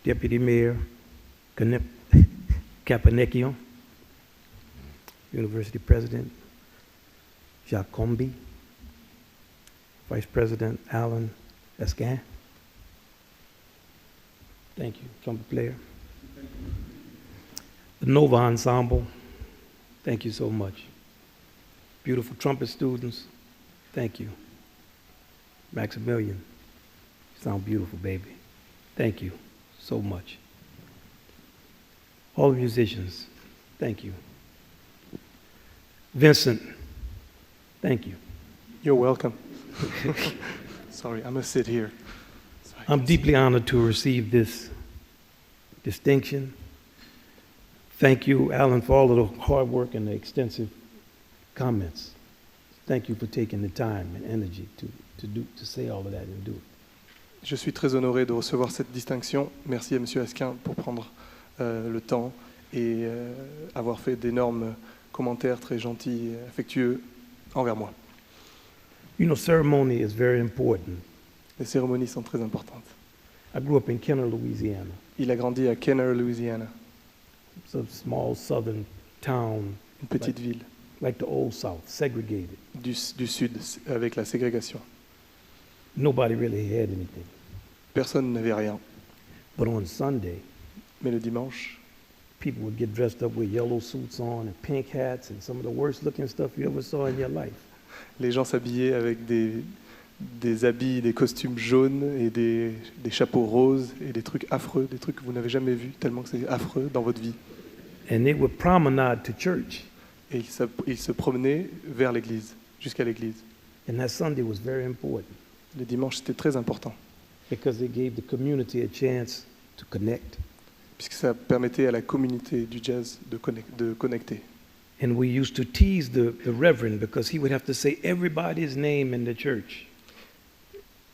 Deputy Mayor Capanecchio, University President Jacques Combi, Vice President Alan Esquin. Thank you, trumpet player. The Nova Ensemble, thank you so much. Beautiful trumpet students, thank you. Maximilian, you sound beautiful, baby. Thank you so much. All the musicians, thank you. Vincent, thank you. You're welcome. Sorry, I must sit here. I'm deeply honored to receive this distinction. Thank you, Alan, for all of the hard work and the extensive comments. Thank you for taking the time and energy to say all of that and do it. Je suis très honoré de recevoir cette distinction. Merci à Monsieur Esquin pour prendre le temps et avoir fait d'énormes commentaires très gentils et affectueux envers moi. You know, ceremony is very important. Les cérémonies sont très importantes. I grew up in Kenner, Louisiana. Il a grandi à Kenner, Louisiana. It's a small southern town. Une petite ville. Like the old South, segregated. Du sud, avec la ségrégation. Nobody really had anything. Personne n'avait rien. But on Sunday, mais le dimanche, people would get dressed up with yellow suits on and pink hats and some of the worst looking stuff you ever saw in your life. Les gens s'habillaient avec des habits, des costumes jaunes et des chapeaux roses et des trucs affreux, des trucs que vous n'avez jamais vus, tellement que c'est affreux dans votre vie. And they would promenade to church. Et ils se promenaient vers l'église, jusqu'à l'église. And that Sunday was very important. Le dimanche, c'était très important. Because it gave the community a chance to connect. Puisque ça permettait à la communauté du jazz de connecter. And we used to tease the reverend because he would have to say everybody's name in the church.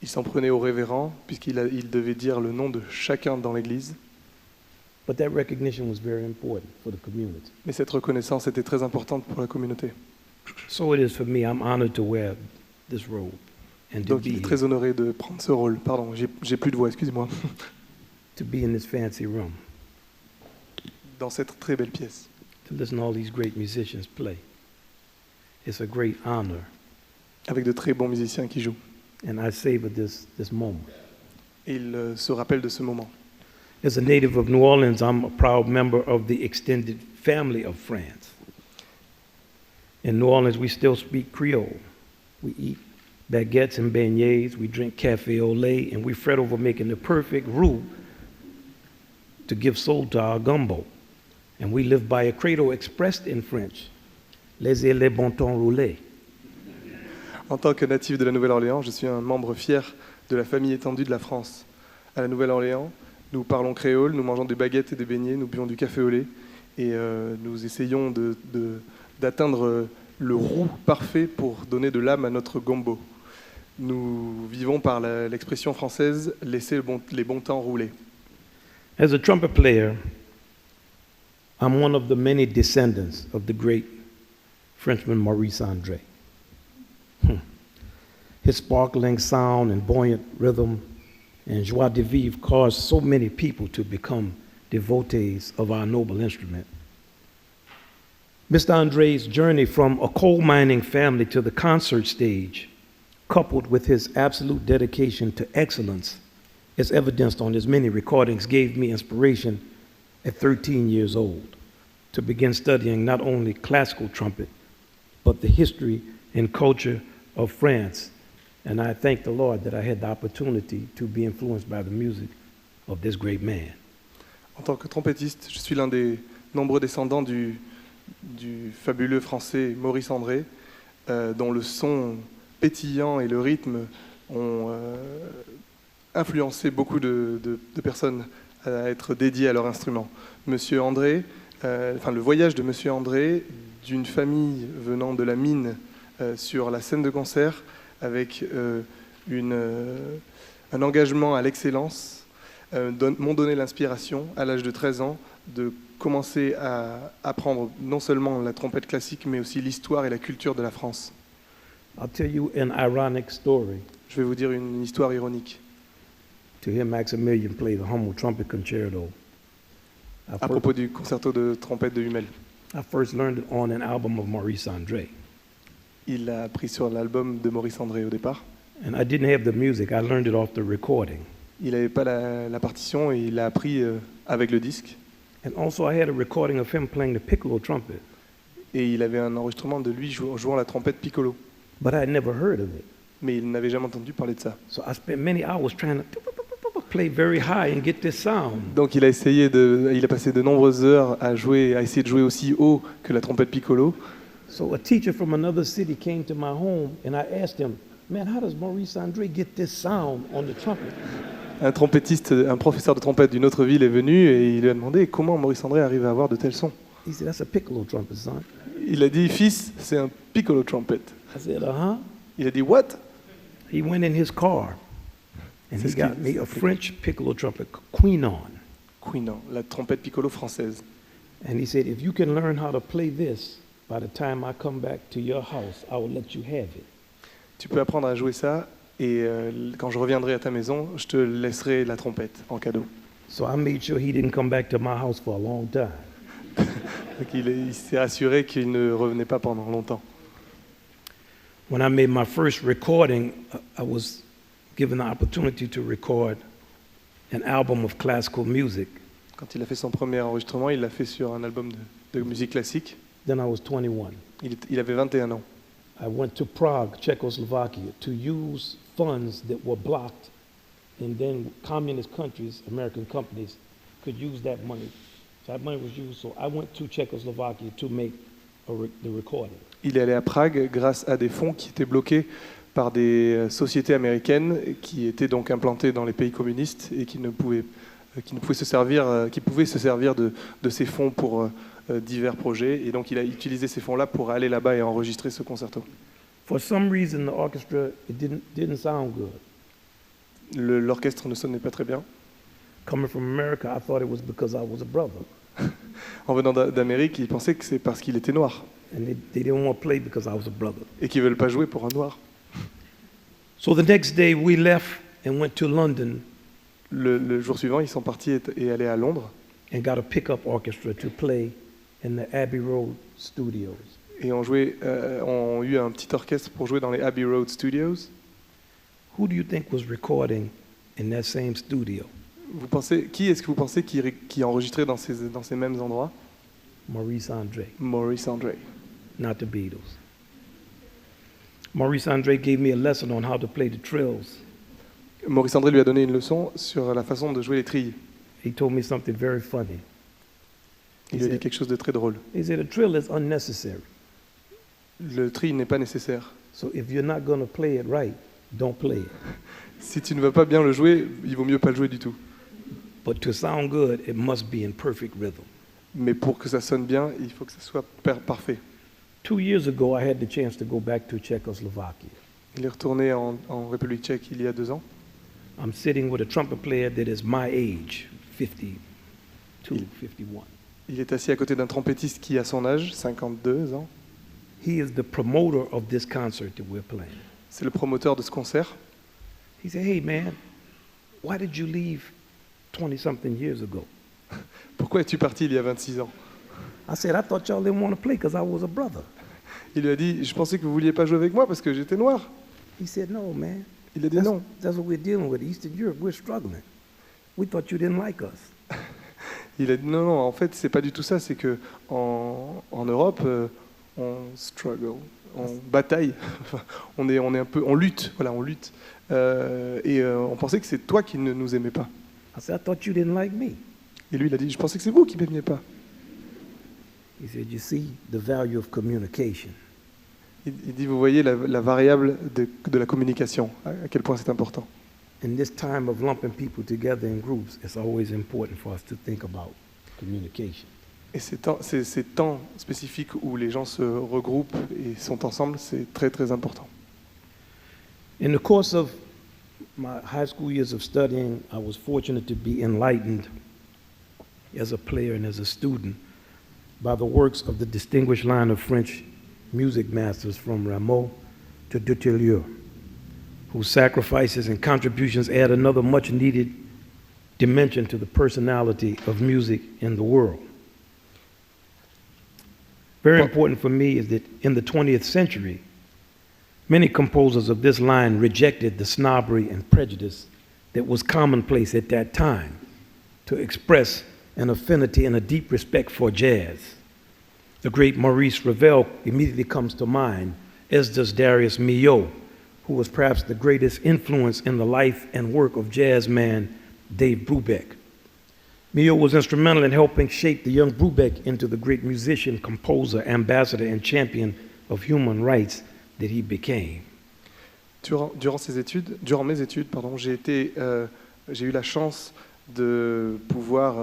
Il s'en prenait au révérend puisqu'il devait dire le nom de chacun dans l'église. But that recognition was very important for the community. Mais cette reconnaissance était très importante pour la communauté. So it is for me. I'm honored to wear this robe and to Donc be il est très honoré de prendre ce rôle. Pardon, j'ai plus de voix, excusez-moi. To be in this fancy room. Dans cette très belle pièce. To listen to all these great musicians play. It's a great honor. Avec de très bons musiciens qui jouent. And I savor this moment. Et il se rappelle de ce moment. As a native of New Orleans, I'm a proud member of the extended family of France. In New Orleans, we still speak Creole. We eat baguettes and beignets, we drink cafe au lait, and we fret over making the perfect roux to give soul to our gumbo. And we live by a credo expressed in French, laissez les bon temps rouler. En tant que natif de la Nouvelle-Orléans, je suis un membre fier de la famille étendue de la France. À la Nouvelle-Orléans, nous parlons créole, nous mangeons des baguettes et des beignets, nous buvons du café au lait et nous essayons d'atteindre le roux parfait pour donner de l'âme à notre gombo. Nous vivons par l'expression française « laisser les bons temps rouler ». As a trumpet player, I'm one of the many descendants of the great Frenchman Maurice André. His sparkling sound and buoyant rhythm and joie de vivre caused so many people to become devotees of our noble instrument. Mr. André's journey from a coal mining family to the concert stage, coupled with his absolute dedication to excellence, as evidenced on his many recordings, gave me inspiration at 13 years old to begin studying not only classical trumpet, but the history and culture of France. And I thank the Lord that I had the opportunity to be influenced by the music of this great man. En tant que trompettiste, je suis l'un des nombreux descendants du fabuleux français Maurice André, dont le son pétillant et le rythme ont influencé beaucoup de personnes à être dédiées à leur instrument. Monsieur André, le voyage de Monsieur André, d'une famille venant de la mine sur la scène de concert, avec un engagement à l'excellence, m'ont donné l'inspiration, à l'âge de 13 ans, de commencer à apprendre non seulement la trompette classique, mais aussi l'histoire et la culture de la France. I'll tell you an ironic story. Je vais vous dire une histoire ironique. to hear Maximilian play the Hummel Trumpet Concerto. à propos du concerto de trompette de Hummel. I first learned it on an album of Maurice André. Il l'a appris sur l'album de Maurice André au départ. And I didn't have the music, I learned it off the recording. Il n'avait pas la partition et il l'a appris avec le disque. And also I had a recording of him playing the piccolo trumpet, Et il avait un enregistrement de lui jouant la trompette piccolo. but I had never heard of it. Mais il n'avait jamais entendu parler de ça. So I spent many hours trying to play very high and get this sound. Donc il a passé de nombreuses heures à essayer de jouer aussi haut que la trompette piccolo. So a teacher from another city came to my home and I asked him, man, how does Maurice André get this sound on the trumpet? Un professeur de trompette d'une autre ville est venu et il lui a demandé comment Maurice André arrive à avoir de tels sons. He said, that's a piccolo trumpet, son. Il a dit, fils, c'est un piccolo trumpet. I said, uh-huh. Il a dit, what? He went in his car and C'est he ce got qu'il- me a French piccolo trumpet, Queenon. Queenan, la trompette piccolo française. And he said, if you can learn how to play this, by the time I come back to your house, I will let you have it. Tu peux apprendre à jouer ça et quand je reviendrai à ta maison, je te laisserai la trompette en cadeau. So I made sure he didn't come back to my house for a long time. Donc il s'est assuré qu'il ne revenait pas pendant longtemps. When I made my first recording, I was given the opportunity to record an album of classical music. Quand il a fait son premier enregistrement, il l'a fait sur un album de musique classique. Then I was 21. Il avait 21 ans. I went to Prague, Czechoslovakia, to use funds that were blocked, and then communist countries, American companies, could use that money. So that money was used. So I went to Czechoslovakia to make the recording. Il est allé à Prague grâce à des fonds qui étaient bloqués par des sociétés américaines qui étaient donc implantées dans les pays communistes et qui pouvaient se servir de ces fonds pour divers projets. Et donc il a utilisé ces fonds-là pour aller là-bas et enregistrer ce concerto. For some reason, the orchestra it didn't sound good. L'orchestre ne sonnait pas très bien. Coming from America, I thought it was because I was a brother, En venant d'Amérique, il pensait que c'est parce qu'il était noir and they didn't want to play because I was a brother. et qu'ils ne veulent pas jouer pour un noir. So the next day, we left and went to London Le jour suivant, ils sont partis et allés à Londres and got a pickup orchestra to play in the Abbey Road studios. et ont eu un petit orchestre pour jouer dans les Abbey Road Studios. Who do you think was recording in that same studio? Qui est-ce que vous pensez qui enregistrait dans ces mêmes endroits? Maurice André, Maurice André. not the Beatles. Maurice André gave me a lesson on how to play the trills. Maurice André lui a donné une leçon sur la façon de jouer les trilles. He told me something very funny. Il lui a dit quelque chose de très drôle. He said, a trill is unnecessary. Le trill n'est pas nécessaire. So if you're not going to play it right, don't play it. Si tu ne vas pas bien le jouer, il vaut mieux pas le jouer du tout. But to sound good, it must be in perfect rhythm. Mais pour que ça sonne bien, il faut que ça soit parfait. 2 years ago, I had the chance to go back to Czechoslovakia. Il est retourné en République tchèque il y a 2 ans. I'm sitting with a trumpet player that is my age, 52, 51. Il est assis à côté d'un trompettiste qui a son âge, 52 ans. He is the promoter of this concert that we're playing. C'est le promoteur de ce concert. He said, hey man, why did you leave 20-something years ago? Pourquoi es-tu parti il y a 26 ans? I said, I thought y'all didn't want to play because I was a brother. Il lui a dit, je pensais que vous vouliez pas jouer avec moi parce que j'étais noir. He said, no, man. Il a dit non. That's what we're dealing with. Eastern Europe, we're struggling. We thought you didn't like us. Il a dit non, non, en fait, c'est pas du tout ça. C'est que en Europe, on struggle, on bataille, on lutte, voilà, on lutte. On pensait que c'est toi qui ne nous aimais pas. I said, I thought you didn't like me. Et lui, il a dit, je pensais que c'est vous qui m'aimiez pas. He said, you see the value of communication. Il dit, vous voyez la variable de la communication, à quel point c'est important. In this time of lumping people together in groups, it's always important for us to think about communication. Et ces temps spécifiques où les gens se regroupent et sont ensemble, c'est très très important. In the course of my high school years of studying, I was fortunate to be enlightened as a player and as a student by the works of the distinguished line of French music masters from Rameau to Dutilleux, whose sacrifices and contributions add another much needed dimension to the personality of music in the world. Very important for me is that in the 20th century, many composers of this line rejected the snobbery and prejudice that was commonplace at that time to express an affinity and a deep respect for jazz. The great Maurice Ravel immediately comes to mind, as does Darius Milhaud, who was perhaps the greatest influence in the life and work of jazz man Dave Brubeck. Milhaud was instrumental in helping shape the young Brubeck into the great musician, composer, ambassador, and champion of human rights that he became. Durant mes études, j'ai eu la chance de pouvoir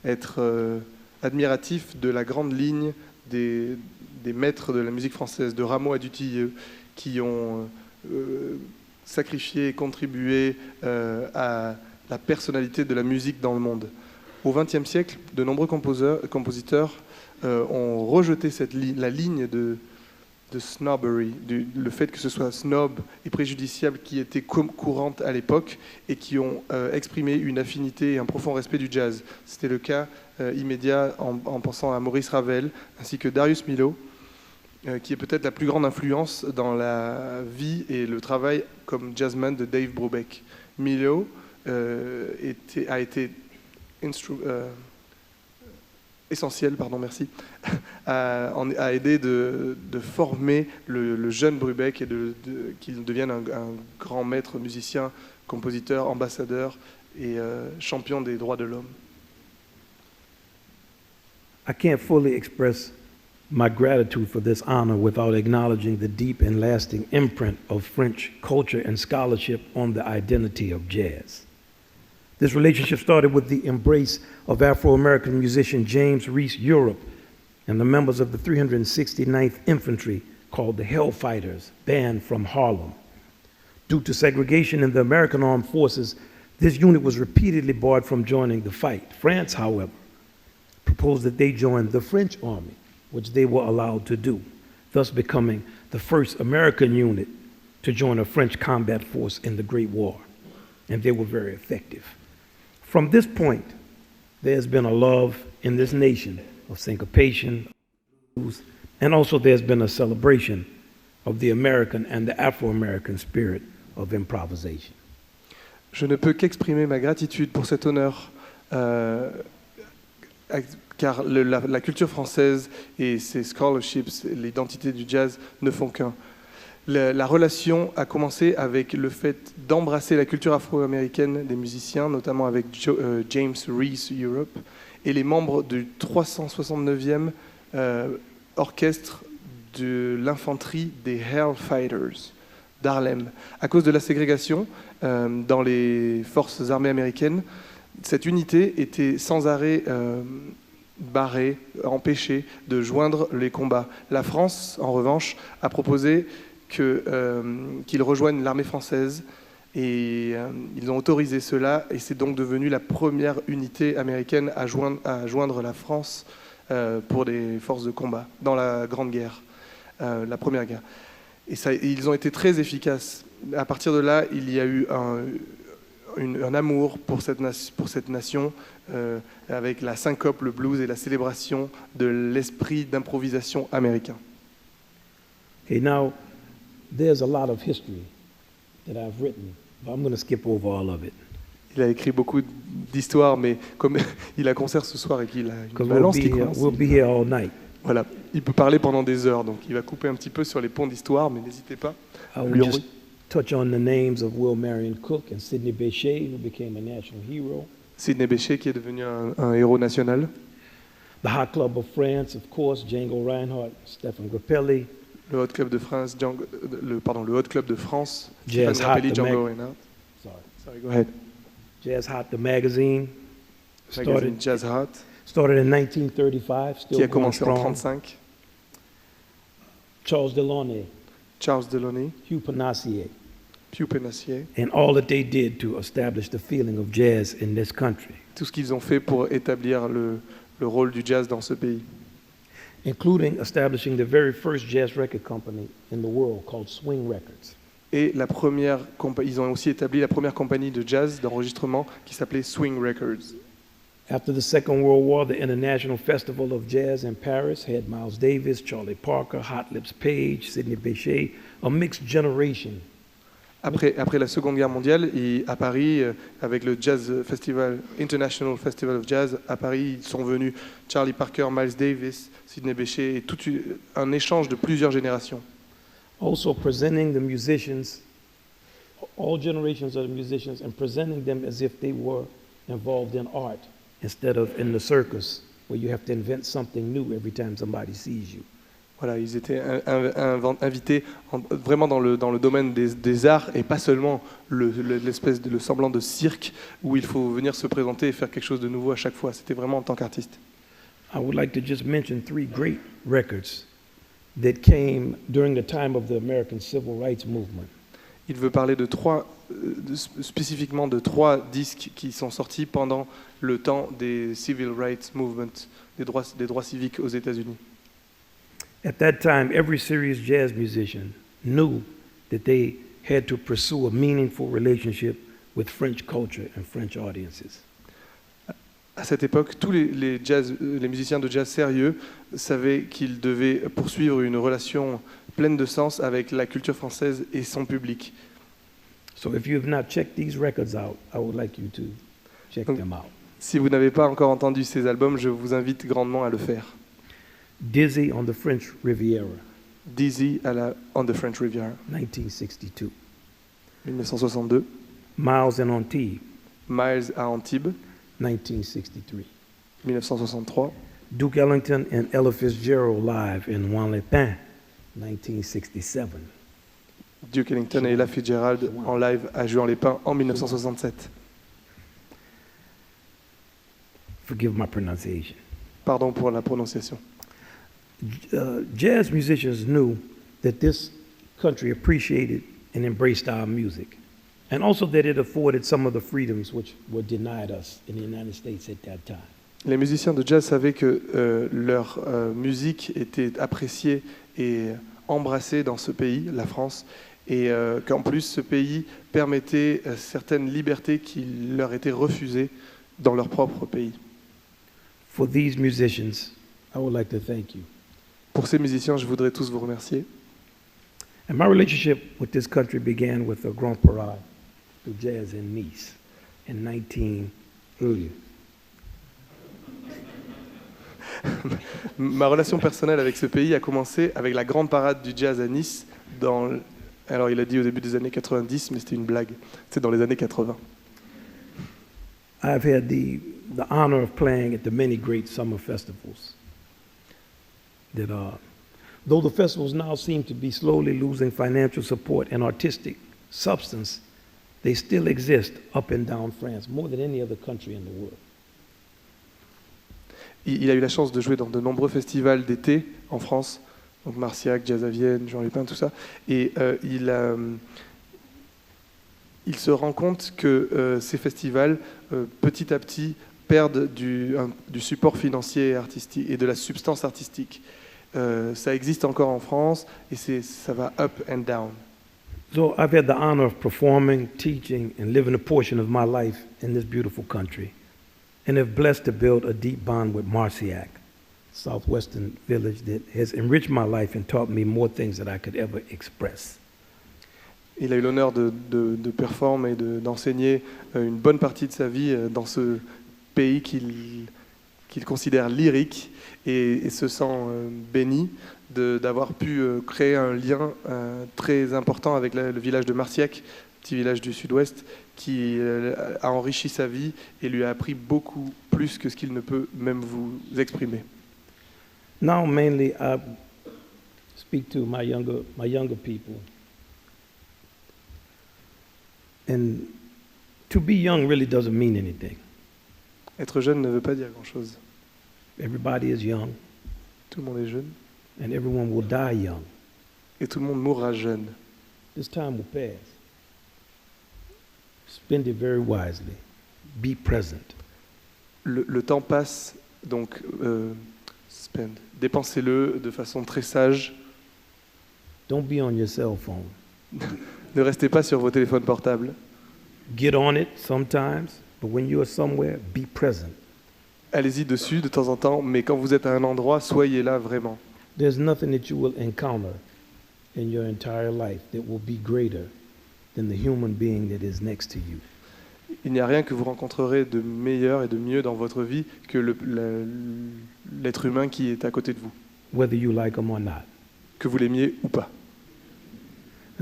être admiratif de la grande ligne des maîtres de la musique française, de Rameau à Dutilleux, qui ont sacrifié et contribué à la personnalité de la musique dans le monde. Au XXe siècle, de nombreux compositeurs ont rejeté la ligne de snobbery, le fait que ce soit snob et préjudiciable qui était courante à l'époque et qui ont exprimé une affinité et un profond respect du jazz. C'était le cas immédiat en pensant à Maurice Ravel ainsi que Darius Milhaud, qui est peut-être la plus grande influence dans la vie et le travail comme jazzman de Dave Brubeck. Milhaud a été essentiel, a aidé de former le jeune Brubeck et qu'il devienne un grand maître musicien, compositeur, ambassadeur et champion des droits de l'homme. I can't fully express my gratitude for this honor without acknowledging the deep and lasting imprint of French culture and scholarship on the identity of jazz. This relationship started with the embrace of Afro-American musician James Reese Europe and the members of the 369th Infantry called the Hellfighters, band from Harlem. Due to segregation in the American armed forces, this unit was repeatedly barred from joining the fight. France, however, proposed that they join the French army, which they were allowed to do, thus becoming the first American unit to join a French combat force in the Great War, and they were very effective. From this point, there's been a love in this nation of syncopation, and also there's been a celebration of the American and the Afro-American spirit of improvisation. Je ne peux qu'exprimer ma gratitude pour cet honneur, car la culture française et ses scholarships, l'identité du jazz ne font qu'un. La relation a commencé avec le fait d'embrasser la culture afro-américaine des musiciens, notamment avec James Reese Europe, et les membres du 369e orchestre de l'infanterie des Hellfighters d'Harlem. À cause de la ségrégation dans les forces armées américaines, cette unité était sans arrêt barrée, empêchée de joindre les combats. La France, en revanche, a proposé qu'ils rejoignent l'armée française et ils ont autorisé cela et c'est donc devenu la première unité américaine à joindre la France pour les forces de combat dans la Grande Guerre, la Première Guerre. Et ils ont été très efficaces. À partir de là, il y a eu un amour pour cette nation avec la syncope, le blues et la célébration de l'esprit d'improvisation américain. Okay, now, there's a lot of history that I've written, but I'm going to skip over all of it. Il a écrit beaucoup d'histoires, mais comme il a concert ce soir et qu'il a une balance qui commence, we'll be here all night. Voilà, il peut parler pendant des heures, donc il va couper un petit peu sur les ponts d'histoire, mais n'hésitez pas. I will just touch on the names of Will Marion Cook and Sidney Bechet, who became a national hero. Sidney Bechet, qui est devenu un héros national. The Hot Club of France, of course, Django Reinhardt, Stefan Grappelli. Le Hot Club de France, le Hot Club de France, Jazz Stefan Grappelli, Hot, Django Reinhardt. Sorry, go ahead. Jazz Hot, the magazine. Magazine Jazz Hot. Started in 1935, still qui a going commencé en strong. 1935. Charles Delaunay, Charles Delaunay, Hugh Panassier, Hugh Panassier. and all that they did to establish the feeling of jazz in this country. Tout ce qu'ils ont fait pour établir le rôle du jazz dans ce pays. Including establishing the very first jazz record company in the world called Swing Records. Et ils ont aussi établi la première compagnie de jazz d'enregistrement qui s'appelait Swing Records. After the Second World War, the International Festival of Jazz in Paris had Miles Davis, Charlie Parker, Hot Lips Page, Sidney Bechet, a mixed generation. Après la Seconde Guerre mondiale, à Paris, avec le International Festival of Jazz, à Paris, ils sont venus Charlie Parker, Miles Davis, Sidney Bechet, et un échange de plusieurs générations. Also presenting the musicians, all generations of the musicians, and presenting them as if they were involved in art instead of in the circus, where you have to invent something new every time somebody sees you. Voilà, ils étaient invités vraiment dans le domaine des arts et pas seulement l'espèce de semblant de cirque où il faut venir se présenter et faire quelque chose de nouveau à chaque fois. C'était vraiment en tant qu'artiste. I would like to just mention 3 great records that came during the time of the American Civil Rights Movement. Il veut parler spécifiquement de 3 disques qui sont sortis pendant le temps des Civil Rights Movement, des droits civiques aux États-Unis. At that time, every serious jazz musician knew that they had to pursue a meaningful relationship with French culture and French audiences. À cette époque, tous les musiciens de jazz sérieux savaient qu'ils devaient poursuivre une relation pleine de sens avec la culture française et son public. So if you have not checked these records out, I would like you to check them out. Si vous n'avez pas encore entendu ces albums, je vous invite grandement à le faire. Dizzy on the French Riviera, Dizzy on the French Riviera, 1962. 1962. Miles in Antibes, Miles à Antibes, 1963. 1963. Duke Ellington and Ella Fitzgerald live in Juan Lepin, 1967. Duke Ellington et Ella Fitzgerald en live à Juan-les-Pins en 1967. Forgive my pronunciation. Pardon pour la prononciation. Jazz musicians knew that this country appreciated and embraced our music, and also that it afforded some of the freedoms which were denied us in the United States at that time. Les musiciens de jazz savaient que leur musique était appréciée et embrassée dans ce pays, la France, et qu'en plus ce pays permettait certaines libertés qui leur étaient refusées dans leur propre pays. For these musicians, I would like to thank you. Pour ces musiciens, je voudrais tous vous remercier. And my relationship with this country began with a grand parade of jazz in Nice in 19 earlier. Ma relation personnelle avec ce pays a commencé avec la grande parade du jazz à Nice. Alors il a dit au début des années 90, mais c'était une blague. C'est dans les années 80. I've had the honor of playing at the many great summer festivals that though the festivals now seem to be slowly losing financial support and artistic substance, they still exist up and down France, more than any other country in the world. Il a eu la chance de jouer dans de nombreux festivals d'été en France, donc Marciac, Jazz à Vienne, Jean Lépin, tout ça. Et il se rend compte que ces festivals, petit à petit, perdent du support financier et artistique et de la substance artistique. Ça existe encore en France et ça va up and down. So I've had the honor of performing, teaching, and living a portion of my life in this beautiful country, and have blessed to build a deep bond with Marciac, southwestern village that has enriched my life and taught me more things that I could ever express. Il a eu l'honneur de performer et d'enseigner une bonne partie de sa vie dans ce pays qu'il considère lyrique et se sent béni d'avoir pu créer un lien très important avec le village de Marciac, petit village du sud-ouest, qui a enrichi sa vie et lui a appris beaucoup plus que ce qu'il ne peut même vous exprimer. Now mainly I speak to my younger people. And to be young really doesn't mean anything. Être jeune ne veut pas dire grand-chose. Everybody is young, Tout le monde est jeune and everyone will die young. et tout le monde mourra jeune. This time will pass. Spend it very wisely. Be present. Le temps passe, donc spend. Dépensez-le de façon très sage. Don't be on your cell phone. Ne restez pas sur vos téléphones portables. Get on it sometimes, but when you are somewhere, be present. Allez-y dessus de temps en temps, mais quand vous êtes à un endroit, soyez là vraiment. There's nothing that you will encounter in your entire life that will be greater than the human being that is next to you. Il n'y a rien que vous rencontrerez de meilleur et de mieux dans votre vie que l'être humain qui est à côté de vous, Whether you like them or not. que vous l'aimiez ou pas.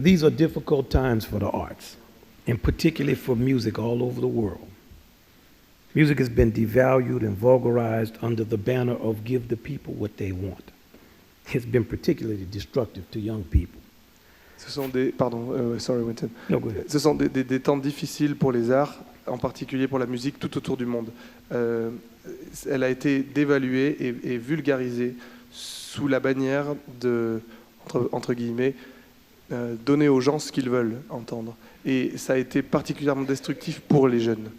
These are difficult times for the arts, and particularly for music all over the world. Music has been devalued and vulgarized under the banner of give the people what they want. It's been particularly destructive to young people. Ce sont des, pardon, sorry Winton. No, go ahead. Ce sont des temps difficiles pour les arts, en particulier pour la musique tout autour du monde. Elle a été dévaluée et vulgarisée sous la bannière de, entre guillemets, donner aux gens ce qu'ils veulent entendre. Et ça a été particulièrement destructif pour les jeunes.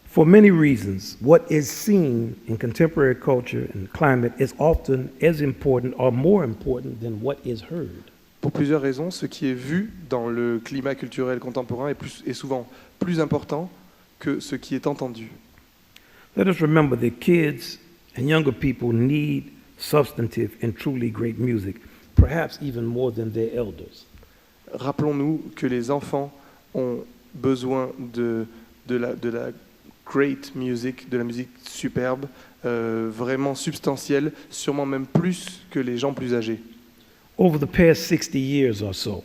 For many reasons, what is seen in contemporary culture and climate is often as important or more important than what is heard. Pour plusieurs raisons, ce qui est vu dans le climat culturel contemporain est souvent plus important que ce qui est entendu. Let us remember that kids and younger people need substantive and truly great music, perhaps even more than their elders. Rappelons-nous que les enfants ont besoin de la great music, de la musique superbe, vraiment substantielle, sûrement même plus que les gens plus âgés. Over the past 60 years or so,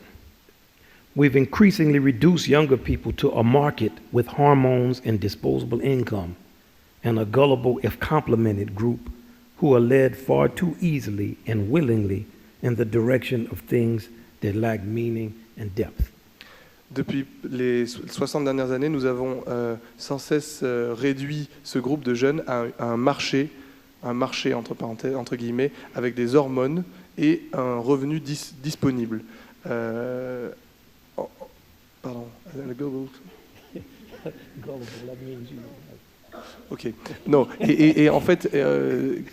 we've increasingly reduced younger people to a market with hormones and disposable income, and a gullible, if complimented, group who are led far too easily and willingly in the direction of things that lack meaning and depth. Depuis les 60 dernières années, nous avons sans cesse réduit ce groupe de jeunes à un marché entre parenthèses, entre guillemets, avec des hormones et un revenu disponible. Pardon. Ok. Non. Et en fait,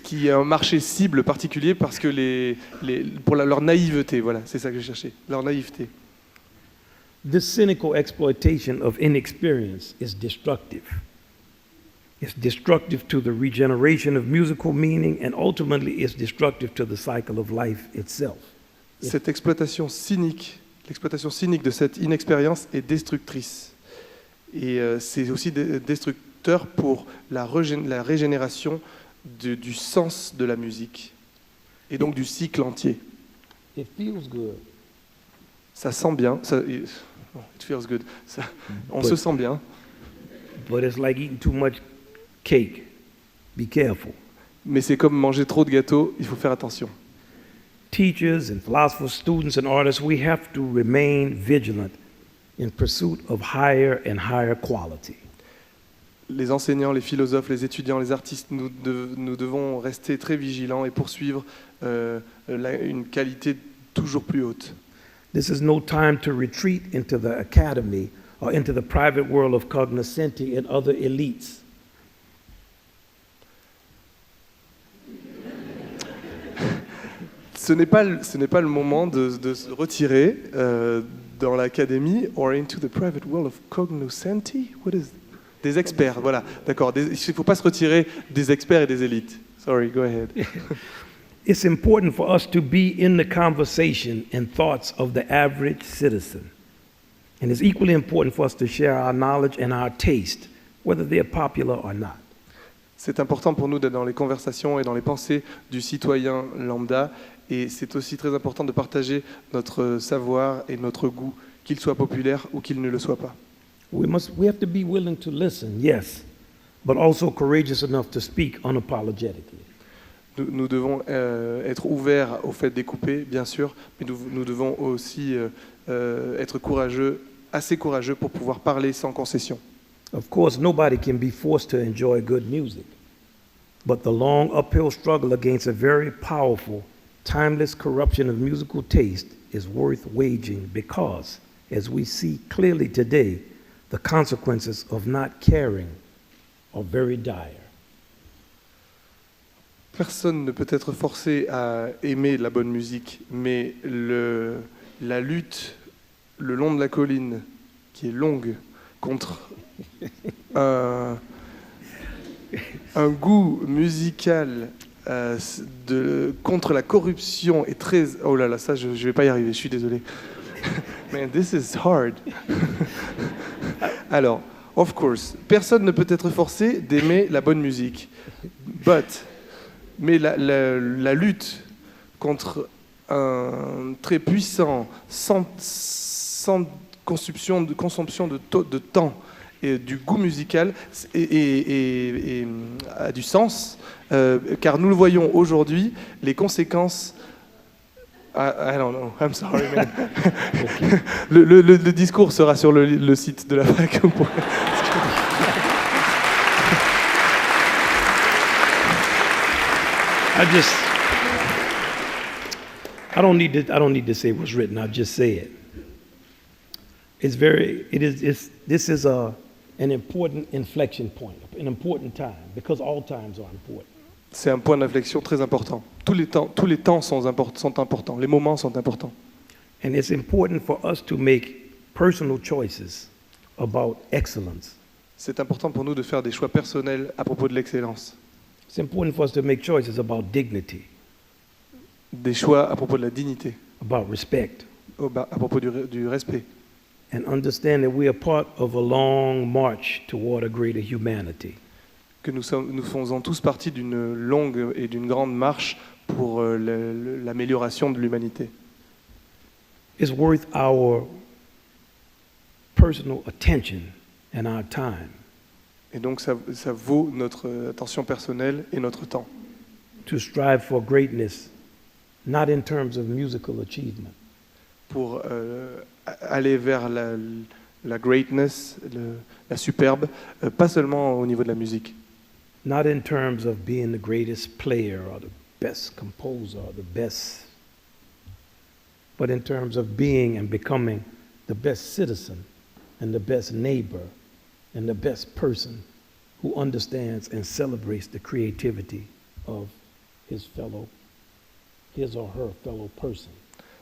qui est un marché cible particulier parce que pour leur naïveté, voilà, c'est ça que je cherchais, leur naïveté. This cynical exploitation of inexperience is destructive. It's destructive to the regeneration of musical meaning, and ultimately it's destructive to the cycle of life itself. Cette l'exploitation cynique de cette inexpérience est destructrice. Et c'est aussi destructeur pour la régénération du sens de la musique, et donc du cycle entier. It feels good. Ça sent bien, it feels good. On se sent bien. But it's like eating too much cake. Be careful. Mais c'est comme manger trop de gâteaux, il faut faire attention. Teachers and philosophers, students and artists, we have to remain vigilant in pursuit of higher and higher quality. Les enseignants, les philosophes, les étudiants, les artistes, nous devons rester très vigilants et poursuivre une qualité toujours plus haute. This is no time to retreat into the academy or into the private world of cognoscenti and other elites. Ce n'est pas le moment de se retirer dans l'académie or into the private world of cognoscenti. What is des experts, voilà, d'accord. Il ne faut pas se retirer des experts et des élites. Sorry, go ahead. It's important for us to be in the conversation and thoughts of the average citizen. And it's equally important for us to share our knowledge and our taste, whether they're popular or not. C'est important pour nous d'être dans les conversations et dans les pensées du citoyen lambda, et c'est aussi très important de partager notre savoir et notre goût, qu'il soit populaire ou qu'il ne le soit pas. We have to be willing to listen, yes, but also courageous enough to speak unapologetically. Nous devons être ouverts au fait d'écouter, bien sûr, mais nous devons aussi être assez courageux pour pouvoir parler sans concession. Of course, nobody can be forced to enjoy good music, but the long uphill struggle against a very powerful, timeless corruption of musical taste is worth waging because, as we see clearly today, the consequences of not caring are very dire. Personne ne peut être forcé à aimer la bonne musique, mais la lutte le long de la colline, qui est longue, contre un goût musical contre la corruption est très... Oh là là, ça je vais pas y arriver, je suis désolé. Man, this is hard. Alors, of course, personne ne peut être forcé d'aimer la bonne musique. Mais la lutte contre un très puissant, sans consomption de temps et du goût musical a du sens, car nous le voyons aujourd'hui, les conséquences... I don't know, I'm sorry, man. le discours sera sur le site de la fac. I don't need to say what's written. I'll just say it. This is an important inflection point, an important time, because all times are important. C'est un point d'inflexion très important. Tous les temps sont importants. Les moments sont importants. And it's important for us to make personal choices about excellence. C'est important pour nous de faire des choix personnels à propos de l'excellence. It's important for us to make choices about dignity, Des choix à propos de la dignité, about respect, à propos du respect. and understand that we are part of a long march toward a greater humanity. Que nous faisons tous partie d'une longue et d'une grande marche pour l'amélioration de l'humanité. It's worth our personal attention and our time Et donc ça vaut notre attention personnelle et notre temps. to strive for greatness, not in terms of musical achievement, Pour aller vers la greatness, la superbe, pas seulement au niveau de la musique. not in terms of being the greatest player or the best composer or the best, but in terms of being and becoming the best citizen and the best neighbor and the best person who understands and celebrates the creativity of his or her fellow person.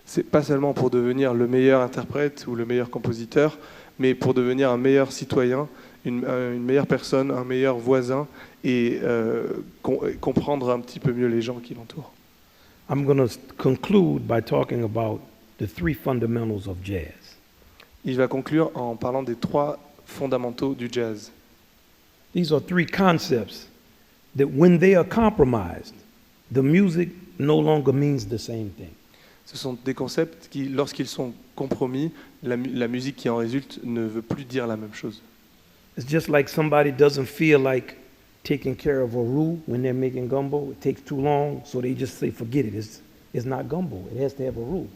C'est pas seulement pour devenir le meilleur interprète ou le meilleur compositeur, mais pour devenir un meilleur citoyen, une meilleure personne, un meilleur voisin et comprendre un petit peu mieux les gens qui l'entourent. I'm going to conclude by talking about the three fundamentals of jazz. Il va conclure en parlant des 3 fondamentaux du jazz. These are 3 concepts that when they are compromised, the music no longer means the same thing. Ce sont des concepts qui, lorsqu'ils sont compromis, la musique qui en résulte ne veut plus dire la même chose. It's just like somebody doesn't feel like taking care of a roux when they're making gumbo. It takes too long, so they just say, forget it. It's not gumbo. It has to have a roux.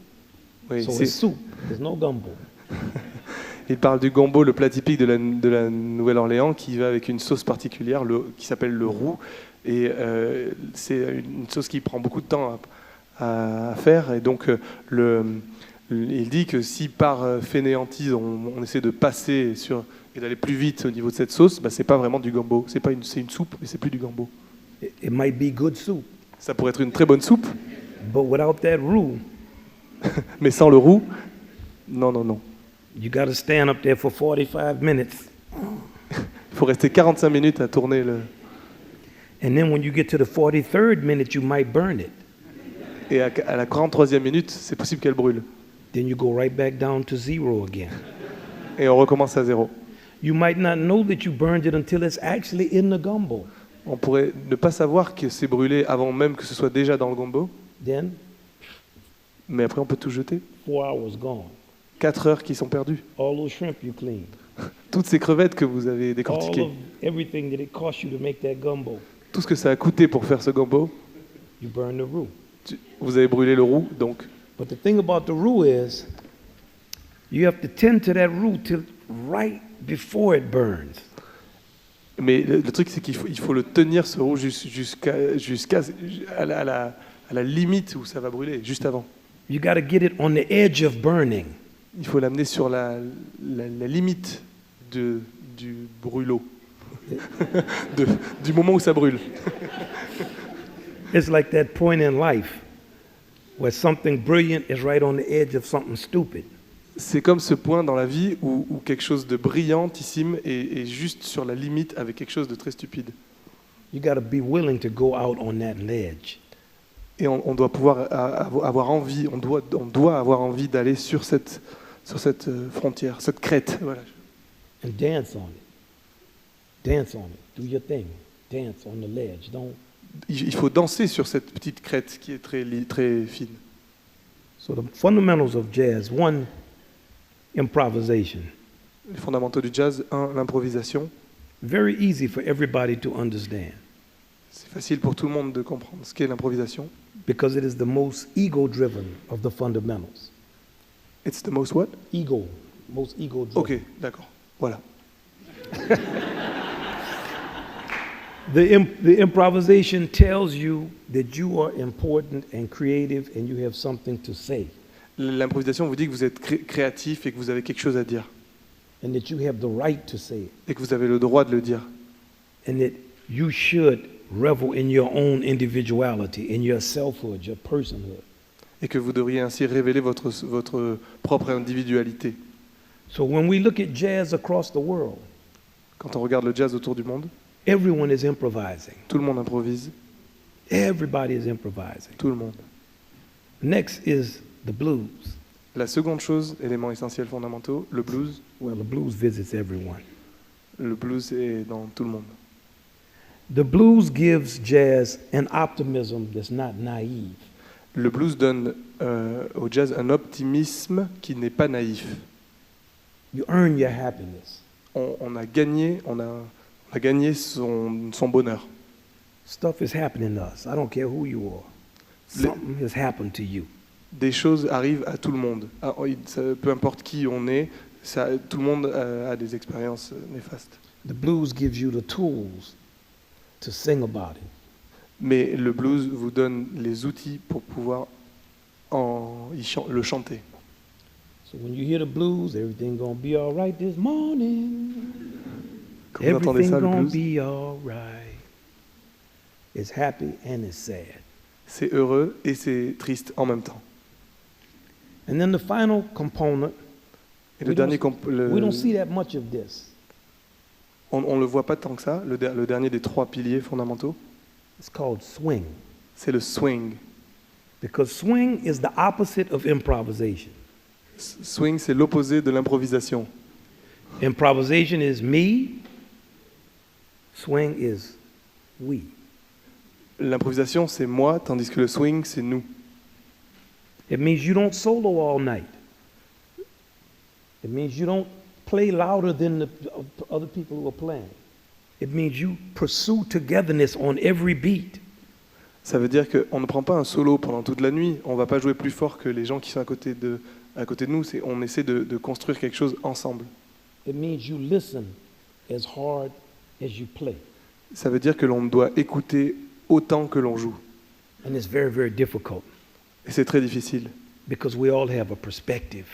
Oui, So it's soup. There's no gumbo. il parle du gombo, le plat typique de la Nouvelle-Orléans, qui va avec une sauce particulière qui s'appelle le roux. Et c'est une sauce qui prend beaucoup de temps à faire. Et donc, il dit que si par fainéantise, on essaie de passer et d'aller plus vite au niveau de cette sauce, c'est pas vraiment du gombo. C'est une soupe, mais c'est plus du gombo. It might be good soup, Ça pourrait être une très bonne soupe, but without that roux, mais sans le roux, non. you got to stand up there for 45 minutes. Il faut rester 45 minutes à tourner le... And then when you get to the 43rd minute, you might burn it. Et à la 43e minute, c'est possible qu'elle brûle. Then you go right back down to zero again. Et on recommence à zéro. You might not know that you burned it until it's actually in the gumbo. On pourrait ne pas savoir que c'est brûlé avant même que ce soit déjà dans le gombo, Then mais après on peut tout jeter. 4 hours gone. 4 heures qui sont perdues. All those shrimp you cleaned. Toutes ces crevettes que vous avez All décortiquées, of everything that it cost you to make that gumbo, tout ce que ça a coûté pour faire ce gombo, you burn the roux. vous avez brûlé le roux, donc. But the thing about the roux is you have to tend to that roux till right before it burns. Mais le truc, c'est qu'il faut le tenir, ce roux, jusqu'à la limite où ça va brûler, juste avant. You got to get it on the edge of burning. Il faut l'amener sur la limite du brûlot, du moment où ça brûle. It's like that point in life where something brilliant is right on the edge of something stupid. C'est comme ce point dans la vie où quelque chose de brillantissime est juste sur la limite avec quelque chose de très stupide. You got to be willing to go out on that ledge. Et on doit pouvoir avoir envie, on doit avoir envie d'aller sur cette frontière, cette crête. Voilà. And dance on it. Dance on it. Do your thing. Dance on the ledge. Don't. Il faut danser sur cette petite crête qui est très fine. So the fundamentals of jazz: one, improvisation. Les fondamentaux du jazz, 1, l'improvisation. Very easy for everybody to understand C'est facile pour tout le monde de comprendre ce qu'est l'improvisation. because it is the most ego-driven of the fundamentals. It's the most what? Most ego-driven. Ok, d'accord. Voilà. The improvisation tells you that you are important and creative and you have something to say L'improvisation vous dit que vous êtes créatif et que vous avez quelque chose à dire. and that you have the right to say it Et que vous avez le droit de le dire. and that you should revel in your own individuality, in your selfhood, your personhood. Et que vous devriez ainsi révéler votre propre individualité. So when we look at jazz across the world, Quand on regarde le jazz autour du monde, everyone is improvising. tout le monde improvise. Everybody is improvising. Tout le monde. Next is the blues. La seconde chose, élément essentiel fondamentaux, le blues. Well, the blues visits everyone. Le blues est dans tout le monde. The blues gives jazz an optimism that's not naive. Le blues donne au jazz un optimisme qui n'est pas naïf. You earn your happiness. On a gagné son bonheur. Stuff is happening to us. I don't care who you are. Something has happened to you. Des choses arrivent à tout le monde. Peu importe qui on est, tout le monde a des expériences néfastes. The blues gives you the tools to sing about it. Mais le blues vous donne les outils pour pouvoir le chanter. So when you hear the blues, everything gonna be all right this morning. Quand vous entendez Everything ça, le gonna blues, be all right. It's happy and it's sad. c'est heureux et c'est triste en même temps. And then the final component, Et le we dernier, we don't see that much of this. on le voit pas tant que ça. Le dernier des 3 piliers fondamentaux, It's called swing. c'est le swing. Because swing is the opposite of improvisation. Swing, c'est l'opposé de l'improvisation. Improvisation is me. Swing is we. L'improvisation, c'est moi, tandis que le swing, c'est nous. It means you don't solo all night. It means you don't play louder than the other people who are playing. It means you pursue togetherness on every beat. Ça veut dire qu'on ne prend pas un solo pendant toute la nuit. On ne va pas jouer plus fort que les gens qui sont à côté de nous. On essaie de construire quelque chose ensemble. It means you listen as hard as you play. Ça veut dire que l'on doit écouter autant que l'on joue. And it's very, very difficult Et c'est très difficile. because we all have a perspective.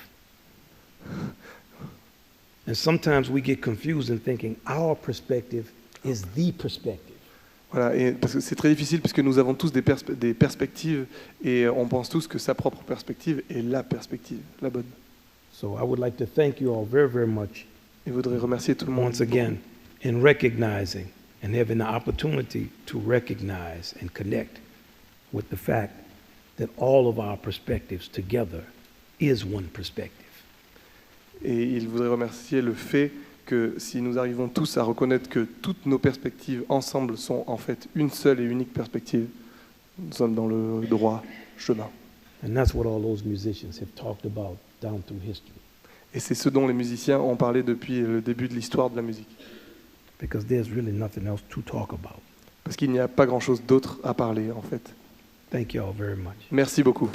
And sometimes we get confused in thinking our perspective is the perspective. Voilà, et parce que c'est très difficile puisque nous avons tous des perspectives et on pense tous que sa propre perspective est la perspective, la bonne. So I would like to thank you all very, very much Et je voudrais remercier tout le monde once again in recognizing and having the opportunity to recognize and connect with the fact that all of our perspectives together is one perspective. Et il voudrait remercier le fait que si nous arrivons tous à reconnaître que toutes nos perspectives ensemble sont en fait une seule et unique perspective, nous sommes dans le droit chemin. And that's what all those musicians have talked about down through history. Et c'est ce dont les musiciens ont parlé depuis le début de l'histoire de la musique. Because there's really nothing else to talk about. Parce qu'il n'y a pas grand-chose d'autre à parler en fait. Thank you all very much. Merci beaucoup.